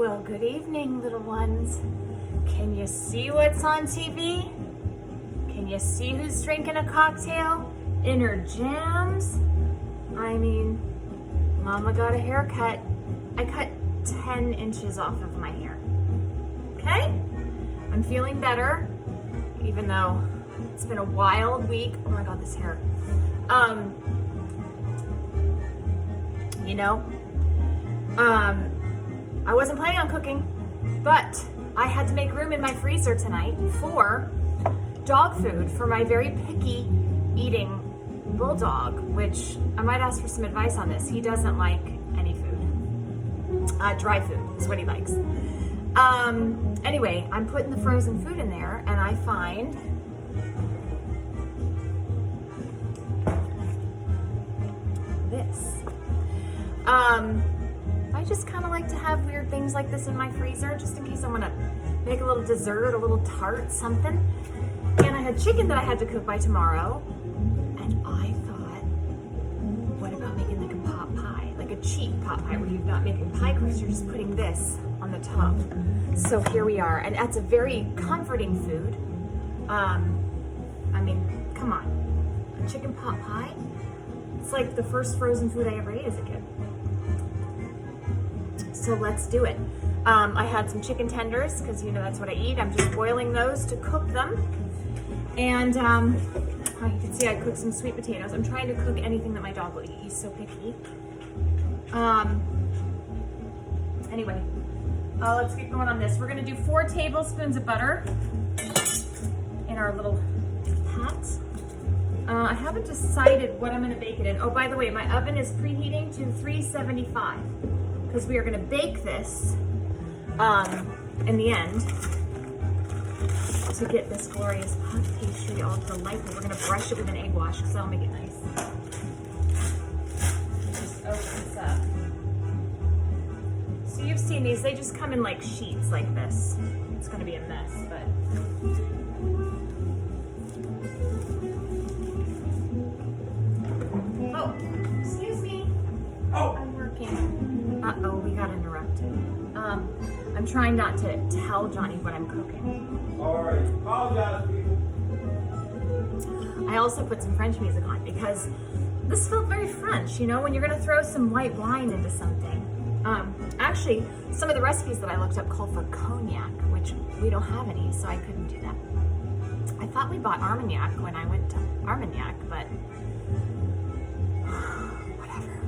Well, good evening, little ones. Can you see what's on TV? Can you see who's drinking a cocktail in her jams? I mean, Mama got a haircut. I cut 10 inches off of my hair. Okay? I'm feeling better, even though it's been a wild week. Oh my God, this hair. I wasn't planning on cooking, but I had to make room in my freezer tonight for dog food for my very picky eating bulldog, which I might ask for some advice on this. He doesn't like any food. Dry food is what he likes. Anyway, I'm putting the frozen food in there and I find this. I just kind of like to have weird things like this in my freezer, just in case I want to make a little dessert, a little tart, something. And I had chicken that I had to cook by tomorrow. And I thought, what about making like a pot pie? Like a cheap pot pie where you're not making pie crust, you're just putting this on the top. So here we are. And that's a very comforting food. I mean, come on. A chicken pot pie? It's like the first frozen food I ever ate as a kid. So let's do it. I had some chicken tenders because you know that's what I eat. I'm just boiling those to cook them. And you can see I cooked some sweet potatoes. I'm trying to cook anything that my dog will eat. He's so picky. Anyway, let's get going on this. We're gonna do 4 tablespoons of butter in our little pot. I haven't decided what I'm gonna bake it in. Oh, by the way, my oven is preheating to 375 because we are gonna bake this in the end to get this glorious puff pastry all delightful. We're gonna brush it with an egg wash because that'll make it nice. Just open this up. So you've seen these, they just come in like sheets like this. It's gonna be a mess, but. Oh, excuse me. Oh. I'm working. Uh-oh, we got interrupted. I'm trying not to tell Johnny what I'm cooking. All right, apologize, people. I also put some French music on because this felt very French, you know, when you're gonna throw some white wine into something. Actually, some of the recipes that I looked up called for cognac, which we don't have any, so I couldn't do that. I thought we bought Armagnac when I went to Armagnac, but whatever.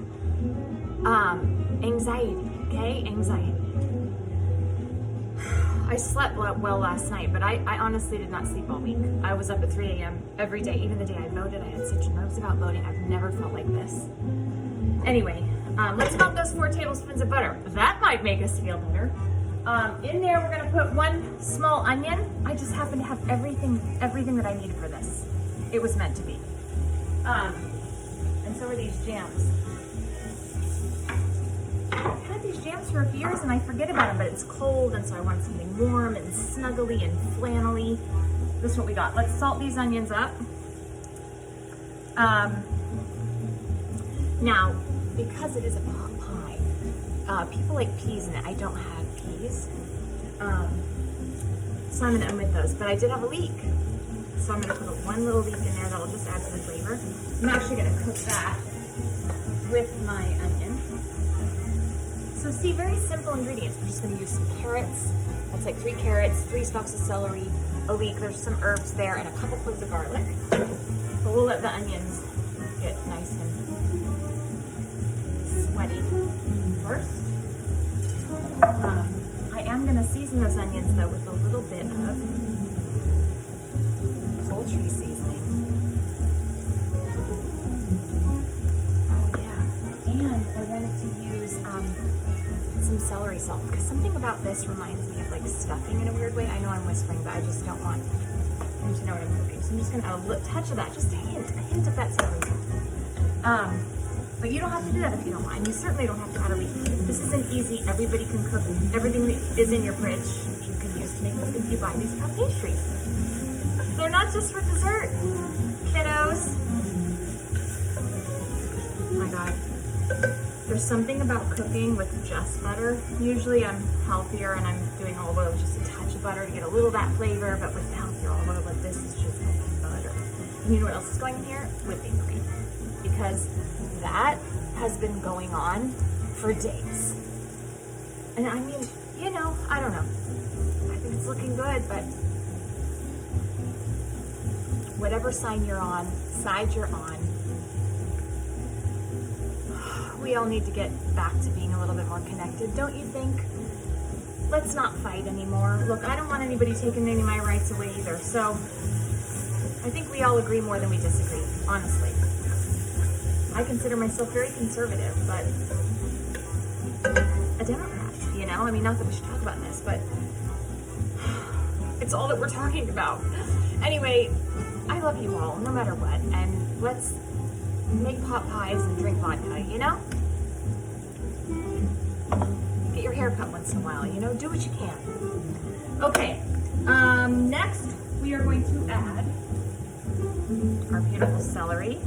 Anxiety, okay? Anxiety. I slept well last night, but I honestly did not sleep all week. I was up at 3 a.m. every day, even the day I voted. I had such nerves about voting. I've never felt like this. Anyway, let's melt those 4 tablespoons of butter. That might make us feel better. In there, we're gonna put 1 small onion. I just happen to have everything that I need for this. It was meant to be. And so are these jams. I've had these jams for a few years and I forget about them, but it's cold and so I want something warm and snuggly and flannelly. This is what we got. Let's salt these onions up. Now, because it is a pot pie, people like peas in it. I don't have peas. So I'm gonna omit those, but I did have a leek. So I'm gonna put 1 little leek in there that'll just add to the flavor. I'm actually gonna cook that with my onion. So see, very simple ingredients. We're just gonna use some carrots. That's like 3 carrots, 3 stalks of celery, a leek, there's some herbs there, and a couple cloves of garlic. But we'll let the onions get nice and sweaty first. I am gonna season those onions though with a little bit of poultry seasoning. Oh yeah, and I wanted to use some celery salt because something about this reminds me of like stuffing in a weird way. I know I'm whispering, but I just don't want them to know what I'm cooking. So I'm just gonna add a touch of that, just a hint of that celery salt. But you don't have to do that if you don't want. And you certainly don't have to add a leek. This is an easy, everybody can cook. Everything that is in your fridge, you can use to make this if you buy these puff pastries. They're not just for dessert, kiddos. Oh my God. There's something about cooking with just butter. Usually I'm healthier and I'm doing olive oil with just a touch of butter to get a little of that flavor, but with the healthier olive oil, but this is just butter. And you know what else is going in here? Whipping cream. Because that has been going on for days. And I mean, you know, I don't know. I think it's looking good, but whatever side you're on, we all need to get back to being a little bit more connected, don't you think? Let's not fight anymore. Look, I don't want anybody taking any of my rights away either, so I think we all agree more than we disagree, honestly. I consider myself very conservative, but a Democrat, you know? I mean, not that we should talk about this, but it's all that we're talking about. Anyway, I love you all, no matter what, and let's make pot pies and drink vodka, you know? Get your hair cut once in a while, you know? Do what you can. Okay, next we are going to add our beautiful celery,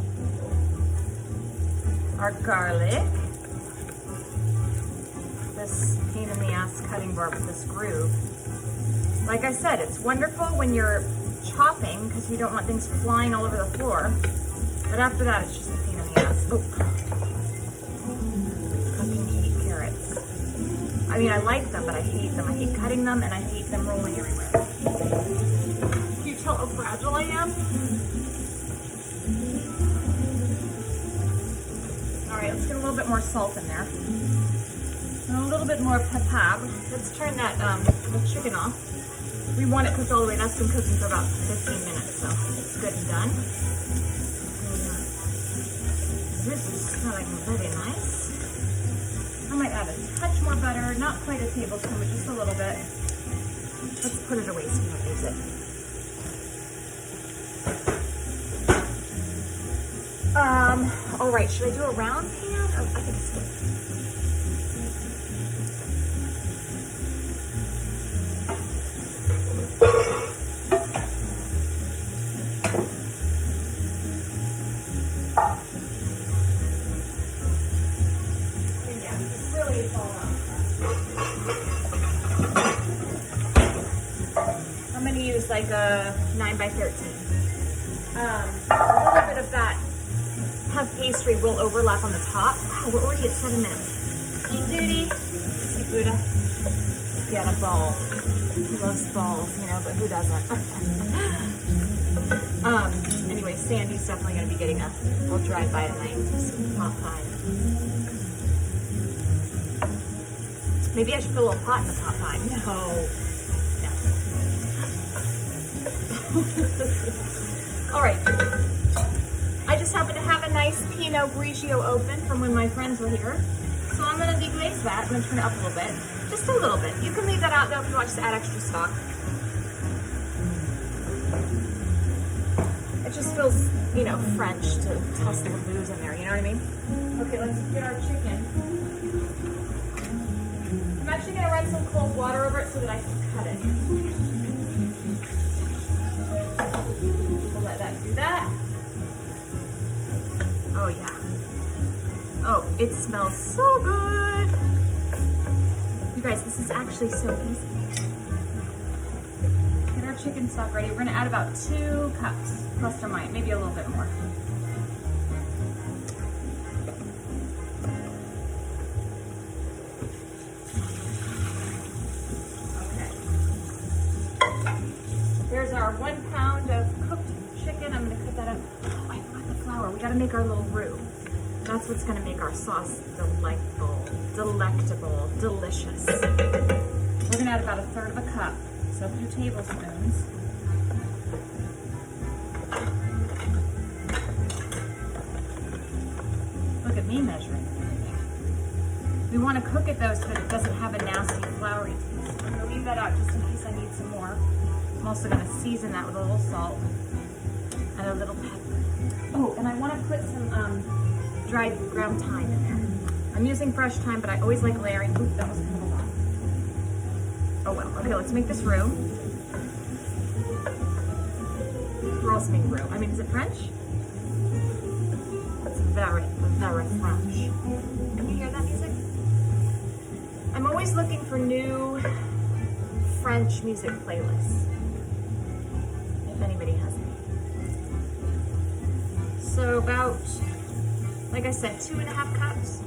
our garlic, this pain in the ass cutting board with this groove. Like I said, it's wonderful when you're chopping because you don't want things flying all over the floor. But after that, it's just a pain in the ass. Oh. Fucking hate carrots. I mean, I like them, but I hate them. I hate cutting them, and I hate them rolling everywhere. Can you tell how fragile I am? All right, let's get a little bit more salt in there. And a little bit more pepper. Let's turn that the chicken off. We want it cooked all the way. That's been cooking for about 15 minutes, so it's good and done. This is smelling very nice. I might add a touch more butter, not quite a tablespoon, but just a little bit. Let's put it away so we don't use it. All right, should I do a round pan? Oh, I think it's good. Like a 9 by 13. A little bit of that puff pastry will overlap on the top. Wow, we're already at 7 minutes. Eat duty. See Buddha. Get a ball. He loves balls, you know, but who doesn't? Anyway, Sandy's definitely going to be getting a little drive-by tonight with some pot pie. Maybe I should put a little pot in the pot pie. No. All right, I just happen to have a nice Pinot Grigio open from when my friends were here. So I'm gonna deglaze that. I'm gonna turn it up a little bit, just a little bit. You can leave that out though if you want to add extra stock. It just feels, you know, French to toss the booze in there, you know what I mean? Okay, let's get our chicken. I'm actually gonna run some cold water over it so that I can cut it. We'll let that do that. Oh yeah. Oh, it smells so good. You guys, this is actually so easy. Get our chicken stock ready. We're gonna add about 2 cups, plus or minus, maybe a little bit more. There's our 1 pound of cooked chicken. I'm gonna cut that up. Oh, I forgot the flour. We gotta make our little roux. That's what's gonna make our sauce delightful, delectable, delicious. We're gonna add about 1/3 of a cup, so 2 tablespoons. Look at me measuring. We wanna cook it though so that it doesn't have a nasty floury taste. I'm gonna leave that out just in case I need some more. I'm also going to season that with a little salt and a little pepper. Oh, and I want to put some dried ground thyme in there. I'm using fresh thyme, but I always like layering. Oop, that was kind of a lot. Oh well. Okay, let's make this roux. We're also making roux. I mean, is it French? It's very, very French. you hear that music? I'm always looking for new French music playlists, if anybody has any. So about, like I said, 2.5 cups.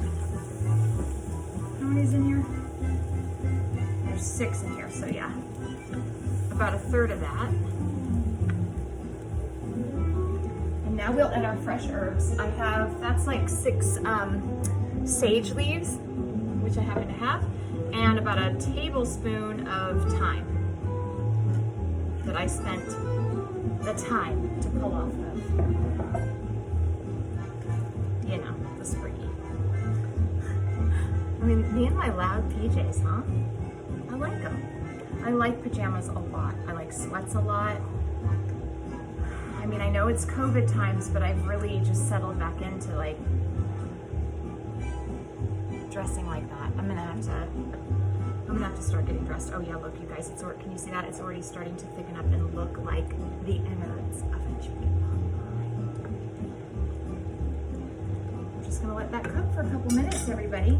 How many's in here? There's 6 in here, so yeah. About 1/3 of that. And now we'll add our fresh herbs. I have, that's like 6 sage leaves, which I happen to have, and about a tablespoon of thyme that I spent the time to pull off of, you know, the springy. I mean, me and my loud PJs, huh? I like them. I like pajamas a lot. I like sweats a lot. I mean, I know it's COVID times, but I've really just settled back into like dressing like that. I'm gonna have to start getting dressed. Oh yeah, look you guys, can you see that? It's already starting to thicken up and look like the innards of a chicken. I'm just gonna let that cook for a couple minutes, everybody.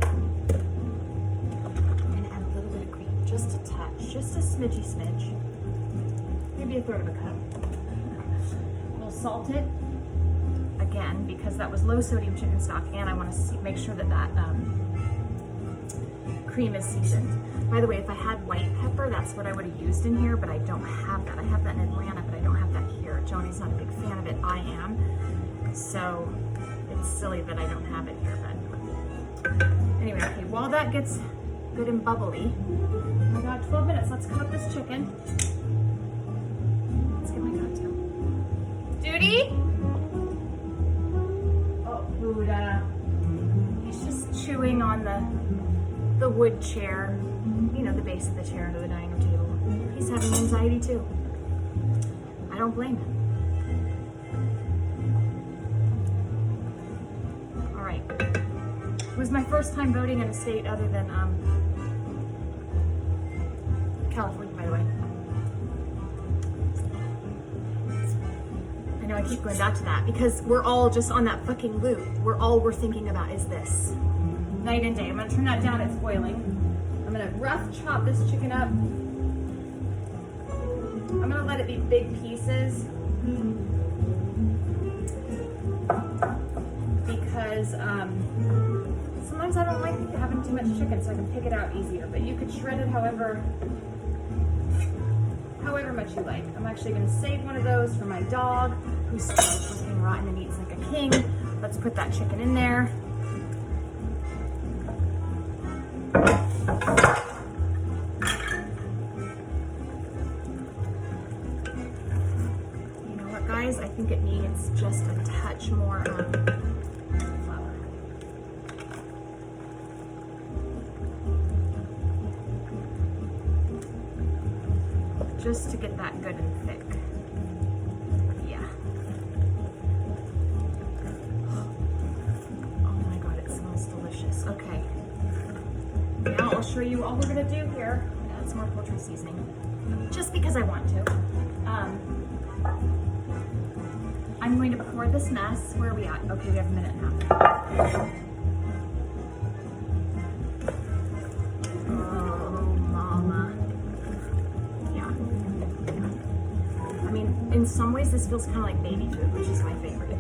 And add a little bit of cream, just a touch, just a smidgy smidge. Maybe 1/3 of a cup. We'll salt it again because that was low sodium chicken stock, and I want to make sure that cream is seasoned. By the way, if I had white pepper, that's what I would have used in here, but I don't have that. I have that in Atlanta, but I don't have that here. Joni's not a big fan of it. I am. So it's silly that I don't have it here, but anyway, okay, while that gets good and bubbly, I got 12 minutes. Let's cut up this chicken. Let's get my cocktail. Duty? Oh, Buddha. He's just chewing on the wood chair, you know, the base of the chair under the dining room table. He's having anxiety too. I don't blame him. All right. It was my first time voting in a state other than California, by the way. I know I keep going back to that because we're all just on that fucking loop. All we're thinking about is this. Night and day. I'm gonna turn that down, it's boiling. I'm gonna rough chop this chicken up. I'm gonna let it be big pieces because sometimes I don't like having too much chicken, so I can pick it out easier, but you could shred it however much you like. I'm actually gonna save one of those for my dog who's still fucking rotten and eats like a king. Let's put that chicken in there. You know what, guys? I think it needs just a touch more flour. Just to get that good and thick. Yeah. Oh my God, it smells delicious. Okay. Now I'll show you all we're gonna do here. I'm gonna add some more poultry seasoning, just because I want to. I'm going to pour this mess. Where are we at? Okay, we have a minute and a half. Oh, mama. Yeah. I mean, in some ways, this feels kind of like baby food, which is my favorite.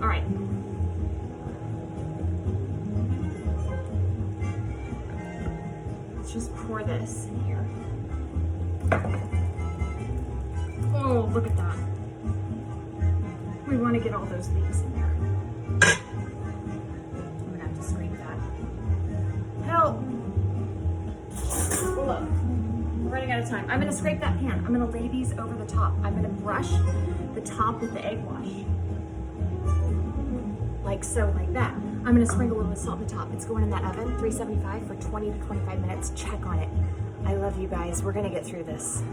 All right. Just pour this in here. Oh, look at that. We want to get all those leaves in there. I'm gonna have to scrape that. Help! Oh, look, we're running out of time. I'm gonna scrape that pan. I'm gonna lay these over the top. I'm gonna brush the top with the egg wash. Like so, like that. I'm gonna sprinkle a little bit of salt on the top. It's going in that oven, 375 for 20 to 25 minutes. Check on it. I love you guys. We're gonna get through this.